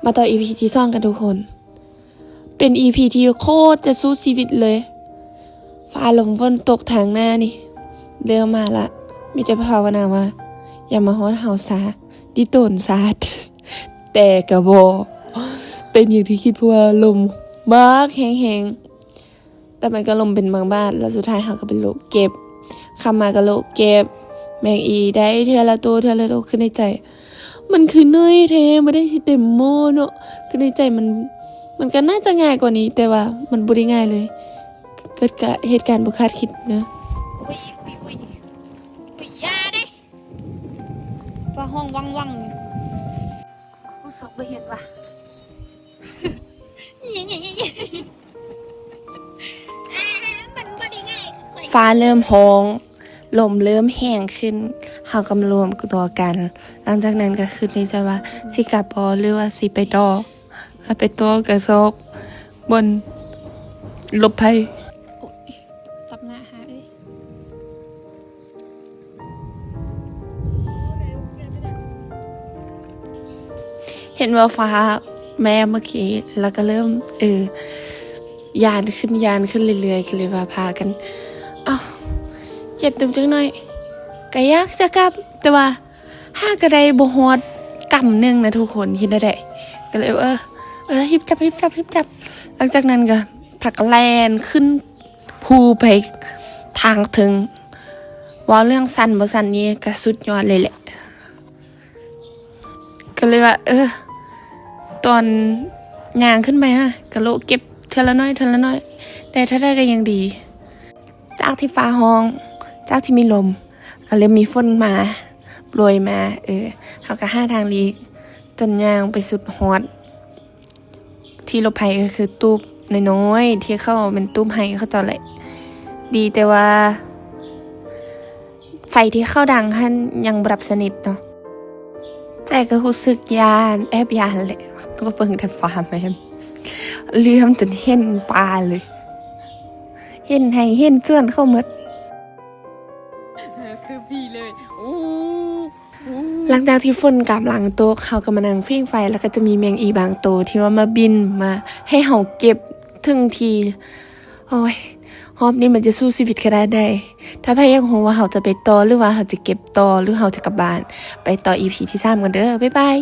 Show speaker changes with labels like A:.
A: มาต่อ EP ที่2กันทุกคนเป็น EP ที่โคตรจะสู้ชีวิตเลยฟ้าลมฝนตกทางหน้านี่เริ่มมาละมีแต่ภาวนาว่าอย่ามาฮ้อนเฮาซาดิโตนซาดแต่กะบ่เป็นอย่างที่คิดเพราะว่าลมมากแฮงๆแต่มันก็ลมเป็นบางบ้านแล้วสุดท้ายเฮาก็เป็นโรคเก็บคำมาก็โรคเก็บแมงอีได้เทื่อละตัวขึ้นในใจมันคือเนยแท้ไม่ได้สิเต็มโมเนาะคือในใจมันก็น่าจะง่ายกว่านี้แต่ว่ามันบ่ได้ง่ายเลยเกิดกับเหตุการณ์บ่คาดคิดนะ
B: อุ้ยยาเด้ว่าห้องวัง
A: กูสอบบ่เห็นว่ะ
B: มันบ่ได้ง่าย
A: ฟ้าเริ่มฮ้องลมเริ่มแห้งขึ้นเฮากำรวมตัวกันหลังจากนั้นก็คือในใจว่าสิกลับบ่หรือว่าสิไปต่อถ้าไปต่อกระซอกบนลบภัย
B: สับหน้าหาเอ้ย
A: เห็นว่าฟ้าแม่เมื่อกี้แล้วก็เริ่มยานขึ้นเรื่อยๆกันเลยว่าพากันเจ็บตึงจังหน่อยก็อยากจะกลับแต่ว่าห้ากระไดบ่ฮอดกำนึงนะทุกคนคิดได้ก็เลยฮิบจับหลังจากนั้นก็ผลักแลนขึ้นภูไปทางถึงว่าเรื่องสั้นบ่สั้นนี้ก็สุดยอดเลยแหละก็เลยว่าตอนย่างขึ้นไปนะก็โลเก็บเทละน้อยแต่ถ้าได้ก็ยังดีจากที่ฟ้าห้องจากที่มีลมก็เลยมีฝนมาโปรยมาเฮาก็หาทางลีกจนย่างไปสุดฮอดที่หลบภัยก็คือตู้น้อยๆที่เข้าเป็นตู้ไห้เขาจอดแหละดีแต่ว่าไฟที่เข้าดังท่านยังบ่ดับสนิทเนาะใจก็รู้สึกยานแอบยานแหละก็เบิ่งแต่ฟ้าแม่นเลื่อมจนเห็นปลาเลยเห็นให้เห็นเจื้อนเข้าหมด
B: คือพี่เลย
A: หลังจากที่ฝนกำลังตกเขาก็มานั่งฟิ้งไฟแล้วก็จะมีแมงอีบางตัวที่ว่ามาบินมาให้เฮาเก็บถึงทีโอ้ยรอบนี้มันจะสู้ชีวิตขนาดใดถ้าใครอยากรู้ว่าเฮาจะไปต่อหรือว่าเฮาจะเก็บต่อหรือเฮาจะกลับบ้านไปต่อ EP ที่3กันเด้อบ๊ายบาย